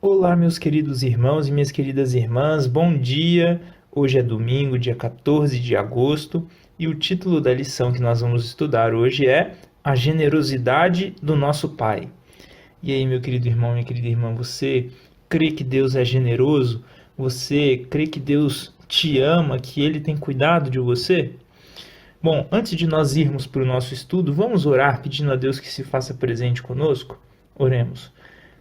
Olá, meus queridos irmãos e minhas queridas irmãs, bom dia! Hoje é domingo, dia 14 de agosto, e o título da lição que nós vamos estudar hoje é A Generosidade do Nosso Pai. E aí, meu querido irmão, minha querida irmã, você crê que Deus é generoso? Você crê que Deus te ama, que Ele tem cuidado de você? Bom, antes de nós irmos para o nosso estudo, vamos orar pedindo a Deus que se faça presente conosco? Oremos.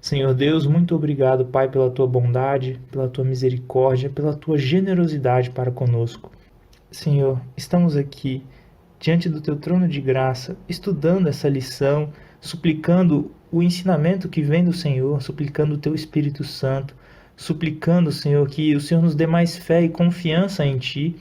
Senhor Deus, muito obrigado, Pai, pela tua bondade, pela tua misericórdia, pela tua generosidade para conosco. Senhor, estamos aqui diante do teu trono de graça, estudando essa lição, suplicando o ensinamento que vem do Senhor, suplicando o teu Espírito Santo, suplicando, Senhor, que o Senhor nos dê mais fé e confiança em ti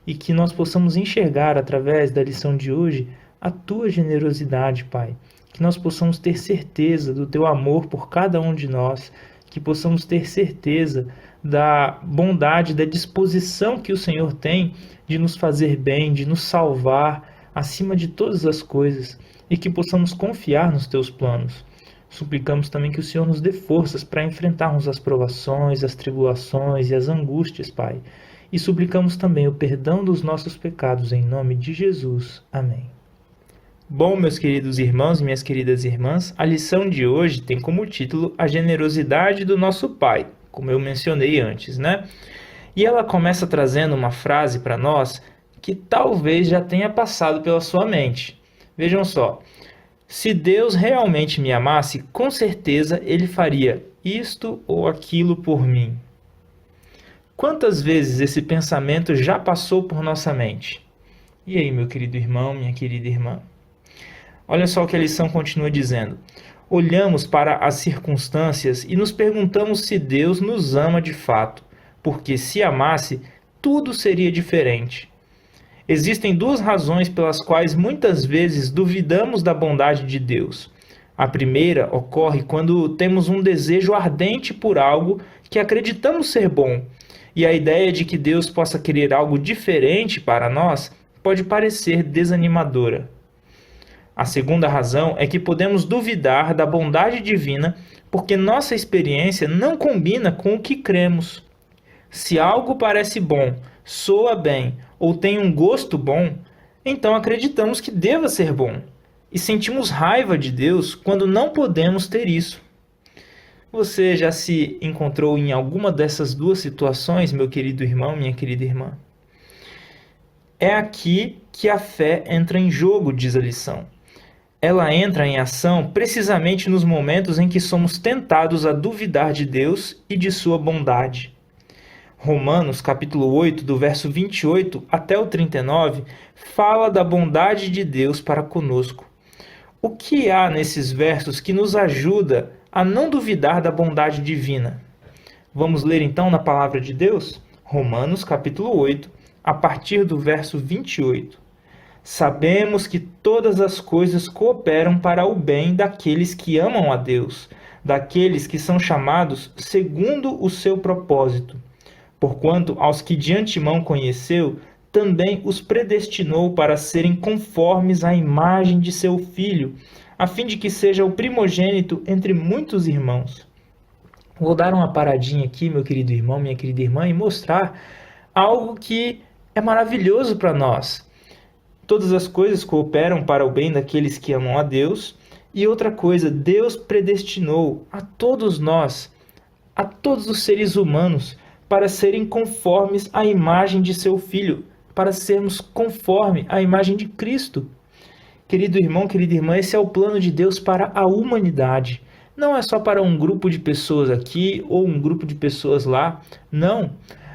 e que nós possamos enxergar através da lição de hoje a tua generosidade, Pai. Que nós possamos ter certeza do teu amor por cada um de nós, que possamos ter certeza da bondade, da disposição que o Senhor tem de nos fazer bem, de nos salvar acima de todas as coisas e que possamos confiar nos teus planos. Suplicamos também que o Senhor nos dê forças para enfrentarmos as provações, as tribulações e as angústias, Pai. E suplicamos também o perdão dos nossos pecados em nome de Jesus. Amém. Bom, meus queridos irmãos e minhas queridas irmãs, a lição de hoje tem como título A Generosidade do Nosso Pai, como eu mencionei antes, né? E ela começa trazendo uma frase para nós que talvez já tenha passado pela sua mente. Vejam só, se Deus realmente me amasse, com certeza Ele faria isto ou aquilo por mim. Quantas vezes esse pensamento já passou por nossa mente? E aí, meu querido irmão, minha querida irmã? Olha só o que a lição continua dizendo. Olhamos para as circunstâncias e nos perguntamos se Deus nos ama de fato, porque se amasse, tudo seria diferente. Existem duas razões pelas quais muitas vezes duvidamos da bondade de Deus. A primeira ocorre quando temos um desejo ardente por algo que acreditamos ser bom, e a ideia de que Deus possa querer algo diferente para nós pode parecer desanimadora. A segunda razão é que podemos duvidar da bondade divina porque nossa experiência não combina com o que cremos. Se algo parece bom, soa bem ou tem um gosto bom, então acreditamos que deva ser bom e sentimos raiva de Deus quando não podemos ter isso. Você já se encontrou em alguma dessas duas situações, meu querido irmão, minha querida irmã? É aqui que a fé entra em jogo, diz a lição. Ela entra em ação precisamente nos momentos em que somos tentados a duvidar de Deus e de sua bondade. Romanos, capítulo 8, do verso 28 até o 39, fala da bondade de Deus para conosco. O que há nesses versos que nos ajuda a não duvidar da bondade divina? Vamos ler então na palavra de Deus? Romanos, capítulo 8, a partir do verso 28. Sabemos que todas as coisas cooperam para o bem daqueles que amam a Deus, daqueles que são chamados segundo o seu propósito. Porquanto aos que de antemão conheceu, também os predestinou para serem conformes à imagem de seu Filho, a fim de que seja o primogênito entre muitos irmãos. Vou dar uma paradinha aqui, meu querido irmão, minha querida irmã, e mostrar algo que é maravilhoso para nós. Todas as coisas cooperam para o bem daqueles que amam a Deus. E outra coisa, Deus predestinou a todos nós, a todos os seres humanos, para serem conformes à imagem de seu Filho, para sermos conforme à imagem de Cristo. Querido irmão, querida irmã, esse é o plano de Deus para a humanidade. Não é só para um grupo de pessoas aqui ou um grupo de pessoas lá. Não.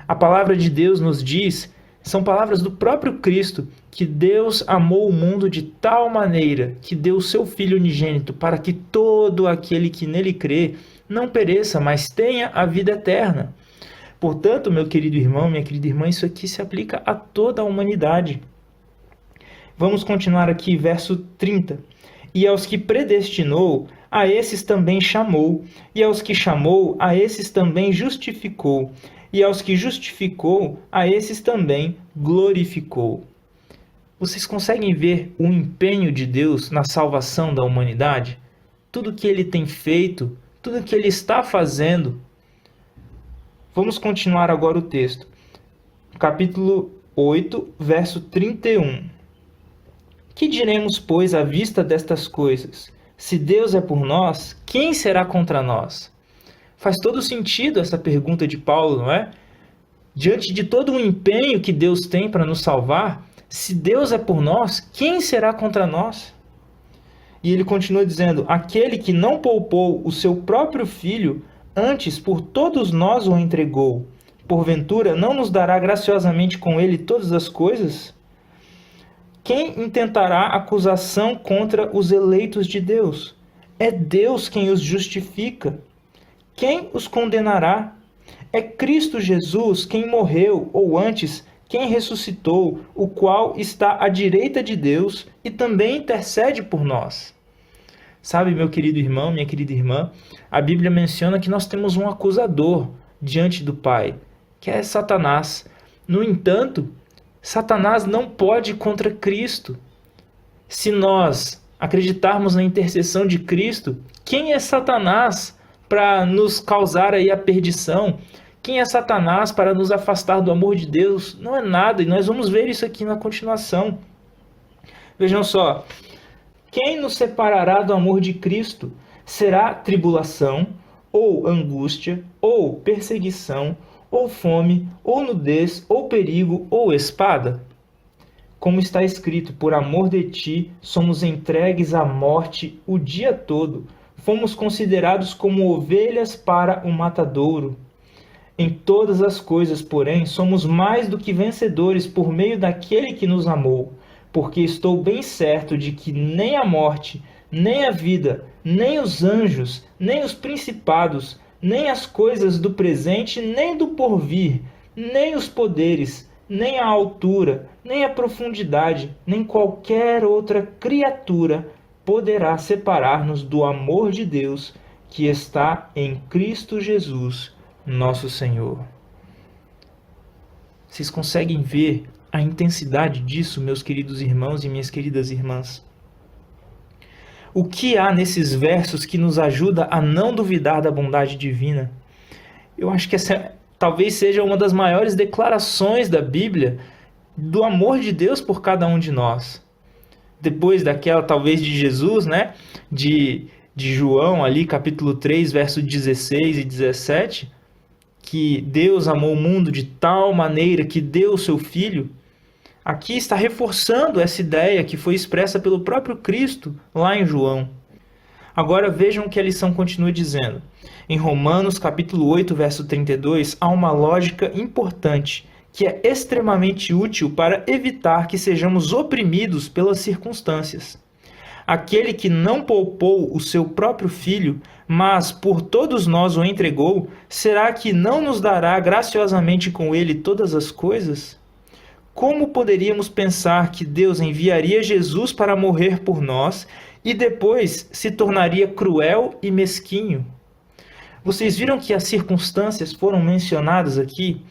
A palavra de Deus nos diz, são palavras do próprio Cristo, que Deus amou o mundo de tal maneira que deu o seu Filho unigênito para que todo aquele que nele crê não pereça, mas tenha a vida eterna. Portanto, meu querido irmão, minha querida irmã, isso aqui se aplica a toda a humanidade. Vamos continuar aqui, verso 30. E aos que predestinou, a esses também chamou, e aos que chamou, a esses também justificou, e aos que justificou, a esses também glorificou. Vocês conseguem ver o empenho de Deus na salvação da humanidade? Tudo que Ele tem feito tudo que Ele está fazendo. Vamos continuar agora o texto. Capítulo 8, verso 31. Que diremos, pois, à vista destas coisas? Se Deus é por nós, quem será contra nós? Faz todo sentido essa pergunta de Paulo, não é? Diante de todo o empenho que Deus tem para nos salvar, se Deus é por nós, quem será contra nós? E ele continua dizendo, aquele que não poupou o seu próprio filho, antes por todos nós o entregou, porventura não nos dará graciosamente com ele todas as coisas? Quem intentará acusação contra os eleitos de Deus? É Deus quem os justifica. Quem os condenará? É Cristo Jesus quem morreu, ou antes, quem ressuscitou, o qual está à direita de Deus e também intercede por nós. Sabe, meu querido irmão, minha querida irmã, a Bíblia menciona que nós temos um acusador diante do Pai, que é Satanás. No entanto, Satanás não pode contra Cristo. Se nós acreditarmos na intercessão de Cristo, quem é Satanás para nos causar aí a perdição? Quem é Satanás para nos afastar do amor de Deus? Não é nada, e nós vamos ver isso aqui na continuação. Vejam só, quem nos separará do amor de Cristo? Será tribulação, ou angústia, ou perseguição, ou fome, ou nudez, ou perigo, ou espada? Como está escrito, por amor de ti, somos entregues à morte o dia todo. Fomos considerados como ovelhas para o matadouro. Em todas as coisas, porém, somos mais do que vencedores por meio daquele que nos amou. Porque estou bem certo de que nem a morte, nem a vida, nem os anjos, nem os principados, nem as coisas do presente, nem do porvir, nem os poderes, nem a altura, nem a profundidade, nem qualquer outra criatura poderá separar-nos do amor de Deus que está em Cristo Jesus, nosso Senhor. Vocês conseguem ver a intensidade disso, meus queridos irmãos e minhas queridas irmãs? O que há nesses versos que nos ajuda a não duvidar da bondade divina? Eu acho que essa talvez seja uma das maiores declarações da Bíblia do amor de Deus por cada um de nós. Depois daquela, talvez, de Jesus, né? De João, ali, capítulo 3, verso 16 e 17, que Deus amou o mundo de tal maneira que deu o seu Filho. Aqui está reforçando essa ideia que foi expressa pelo próprio Cristo lá em João. Agora vejam o que a lição continua dizendo. Em Romanos capítulo 8, verso 32, há uma lógica importante que é extremamente útil para evitar que sejamos oprimidos pelas circunstâncias. Aquele que não poupou o seu próprio filho, mas por todos nós o entregou, será que não nos dará graciosamente com ele todas as coisas? Como poderíamos pensar que Deus enviaria Jesus para morrer por nós e depois se tornaria cruel e mesquinho? Vocês viram que as circunstâncias foram mencionadas aqui?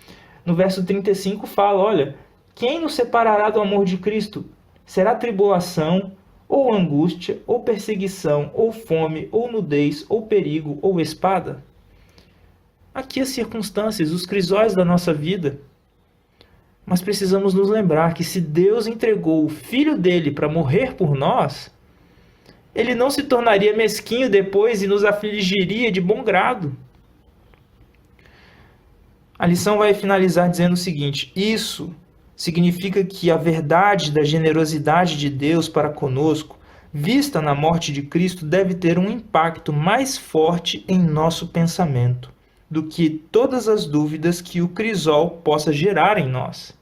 No verso 35 fala, olha, quem nos separará do amor de Cristo? Será tribulação, ou angústia, ou perseguição, ou fome, ou nudez, ou perigo, ou espada? Aqui as circunstâncias, os crisóis da nossa vida. Mas precisamos nos lembrar que se Deus entregou o Filho dele para morrer por nós, ele não se tornaria mesquinho depois e nos afligiria de bom grado. A lição vai finalizar dizendo o seguinte: isso significa que a verdade da generosidade de Deus para conosco, vista na morte de Cristo, deve ter um impacto mais forte em nosso pensamento do que todas as dúvidas que o crisol possa gerar em nós.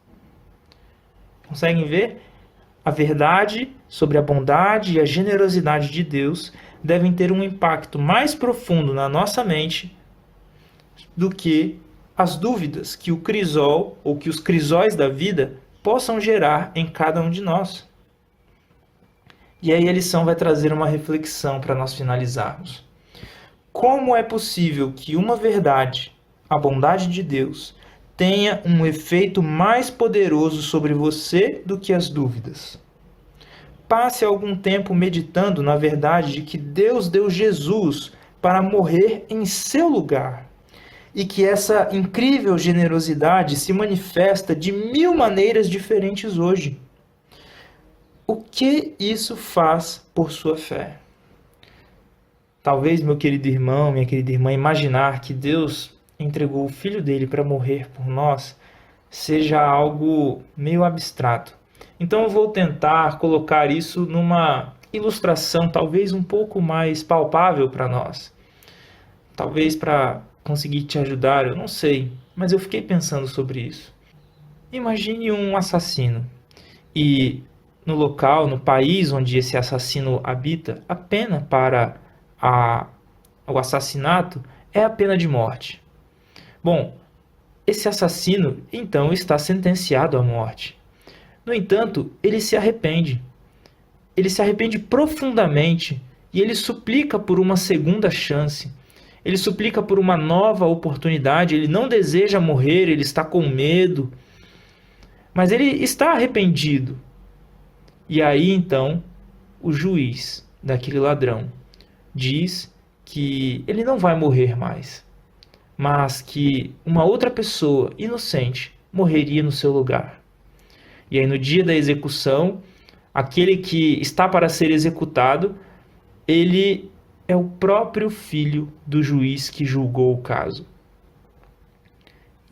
Conseguem ver? A verdade sobre a bondade e a generosidade de Deus devem ter um impacto mais profundo na nossa mente do que as dúvidas que o crisol ou que os crisóis da vida possam gerar em cada um de nós. E aí a lição vai trazer uma reflexão para nós finalizarmos. Como é possível que uma verdade, a bondade de Deus, tenha um efeito mais poderoso sobre você do que as dúvidas? Passe algum tempo meditando na verdade de que Deus deu Jesus para morrer em seu lugar. E que essa incrível generosidade se manifesta de 1000 maneiras diferentes hoje. O que isso faz por sua fé? Talvez, meu querido irmão, minha querida irmã, imaginar que Deus entregou o Filho dele para morrer por nós seja algo meio abstrato. Então eu vou tentar colocar isso numa ilustração talvez um pouco mais palpável para nós. Talvez para conseguir te ajudar, eu não sei, mas eu fiquei pensando sobre isso. Imagine um assassino e no local, no país onde esse assassino habita, a pena para o assassinato é a pena de morte. Bom, esse assassino então está sentenciado à morte. No entanto, ele se arrepende. Ele se arrepende profundamente e ele suplica por uma segunda chance. Ele suplica por uma nova oportunidade. Ele não deseja morrer, ele está com medo. Mas ele está arrependido. E aí então, o juiz daquele ladrão diz que ele não vai morrer mais, mas que uma outra pessoa inocente morreria no seu lugar. E aí no dia da execução, aquele que está para ser executado, ele é o próprio filho do juiz que julgou o caso.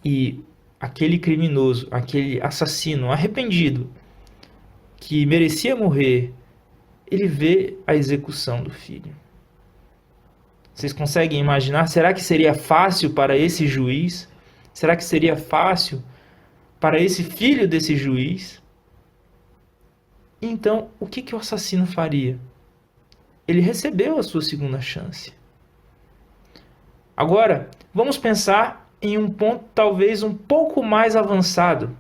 E aquele criminoso, aquele assassino arrependido, que merecia morrer, ele vê a execução do filho. Vocês conseguem imaginar? Será que seria fácil para esse juiz? Será que seria fácil para esse filho desse juiz? Então, o que o assassino faria? Ele recebeu a sua segunda chance. Agora, vamos pensar em um ponto talvez um pouco mais avançado.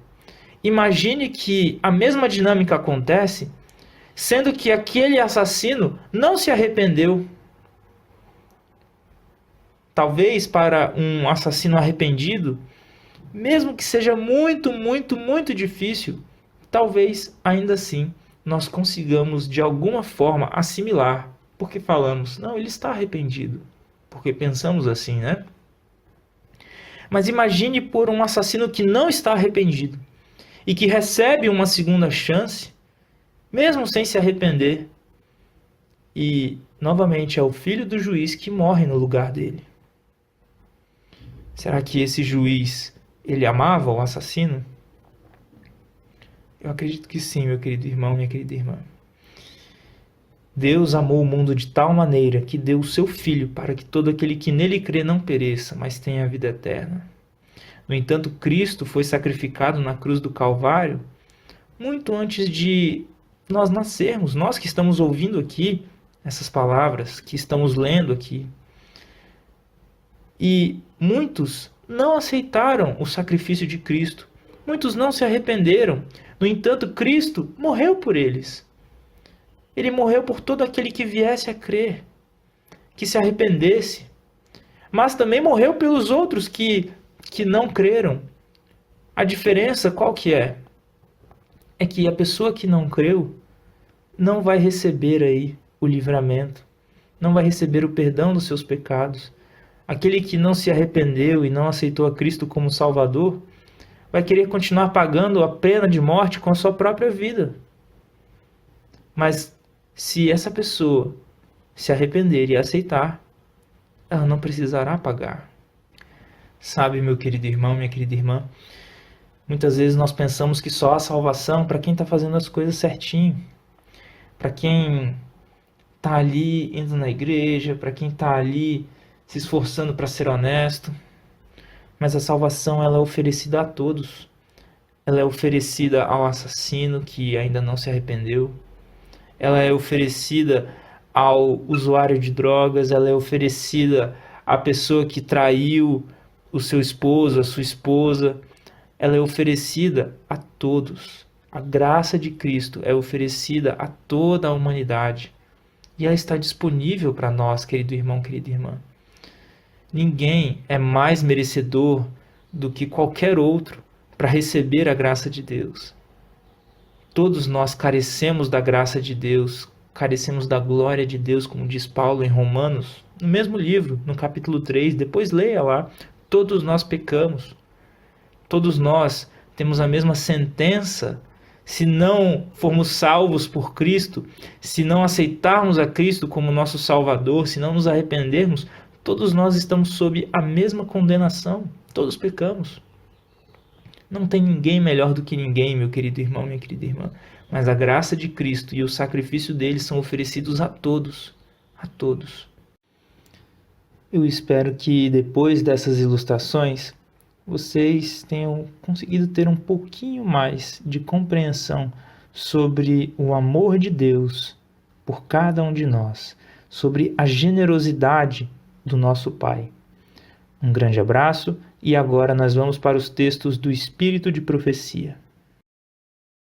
Imagine que a mesma dinâmica acontece, sendo que aquele assassino não se arrependeu. Talvez para um assassino arrependido, mesmo que seja muito, muito, muito difícil, talvez ainda assim nós consigamos de alguma forma assimilar, porque falamos, não, ele está arrependido, porque pensamos assim, né? Mas imagine por um assassino que não está arrependido e que recebe uma segunda chance, mesmo sem se arrepender, e novamente é o filho do juiz que morre no lugar dele. Será que esse juiz, ele amava o assassino? Eu acredito que sim, meu querido irmão, minha querida irmã. Deus amou o mundo de tal maneira que deu o seu Filho para que todo aquele que nele crê não pereça, mas tenha a vida eterna. No entanto, Cristo foi sacrificado na cruz do Calvário muito antes de nós nascermos. Nós que estamos ouvindo aqui essas palavras, que estamos lendo aqui. E muitos não aceitaram o sacrifício de Cristo. Muitos não se arrependeram. No entanto, Cristo morreu por eles. Ele morreu por todo aquele que viesse a crer, que se arrependesse. Mas também morreu pelos outros que não creram. A diferença qual que é? É que a pessoa que não creu não vai receber aí o livramento, não vai receber o perdão dos seus pecados. Aquele que não se arrependeu e não aceitou a Cristo como Salvador, vai querer continuar pagando a pena de morte com a sua própria vida. Mas se essa pessoa se arrepender e aceitar, ela não precisará pagar. Sabe, meu querido irmão, minha querida irmã, muitas vezes nós pensamos que só há salvação para quem está fazendo as coisas certinho, para quem está ali indo na igreja, para quem está ali se esforçando para ser honesto. Mas a salvação ela é oferecida a todos. Ela é oferecida ao assassino que ainda não se arrependeu. Ela é oferecida ao usuário de drogas. Ela é oferecida à pessoa que traiu o seu esposo, a sua esposa. Ela é oferecida a todos. A graça de Cristo é oferecida a toda a humanidade. E ela está disponível para nós, querido irmão, querida irmã. Ninguém é mais merecedor do que qualquer outro para receber a graça de Deus. Todos nós carecemos da graça de Deus, carecemos da glória de Deus, como diz Paulo em Romanos, no mesmo livro, no capítulo 3, depois leia lá, todos nós pecamos, todos nós temos a mesma sentença. Se não formos salvos por Cristo, se não aceitarmos a Cristo como nosso Salvador, se não nos arrependermos, todos nós estamos sob a mesma condenação. Todos pecamos. Não tem ninguém melhor do que ninguém, meu querido irmão, minha querida irmã. Mas a graça de Cristo e o sacrifício dele são oferecidos a todos. A todos. Eu espero que depois dessas ilustrações, vocês tenham conseguido ter um pouquinho mais de compreensão sobre o amor de Deus por cada um de nós, sobre a generosidade do nosso Pai. Um grande abraço e agora nós vamos para os textos do Espírito de Profecia.